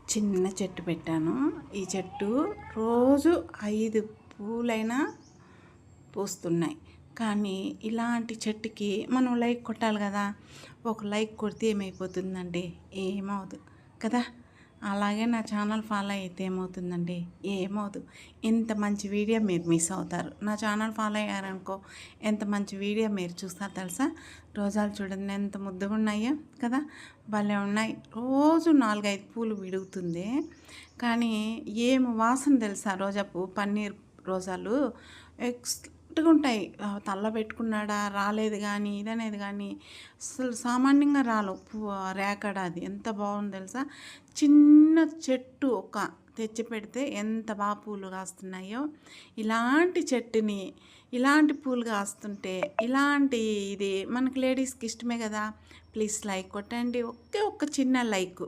చిన్న చెట్టు పెట్టాను. ఈ చెట్టు రోజు 5 పూలైనా పూస్తున్నాయి. కానీ ఇలాంటి చెట్టుకి మనం లైక్ కొట్టాలి కదా! ఒక లైక్ కొడితే ఏమైపోతుందండి? ఏమవ్వదు కదా! అలాగే నా ఛానల్ ఫాలో అయితే ఏమవుతుందండి? ఏమవ్వదు. ఇంత మంచి వీడియో మీరు మిస్ అవుతారు. నా ఛానల్ ఫాలో అయ్యారనుకో ఎంత మంచి వీడియో మీరు చూస్తారు తెలుసా? రోజాలు చూడండి ఎంత ముద్దుగా ఉన్నాయో కదా! భలే ఉన్నాయి. రోజు 4, 5 పూలు విడుగుతుంది. కానీ ఏం వాసన తెలుసా రోజా పువ్వు, పన్నీర్ రోజాలు ఎక్సలెంట్‌గా ఉంటాయి. తల్ల పెట్టుకున్నాడా రాలేదు కానీ, ఇదనేది కానీ అసలు సామాన్యంగా రాలవు. రేకడ అది ఎంత బాగుంది తెలుసా? చిన్న చెట్టు తెచ్చి పెడితే ఎంత బాగా పూలు కాస్తున్నాయో. ఇలాంటి చెట్టుని ఇలాంటి పూలు కాస్తుంటే ఇలాంటి ఇది మనకి లేడీస్కి ఇష్టమే కదా. ప్లీజ్ లైక్ కొట్టండి. ఒక్క చిన్న లైక్.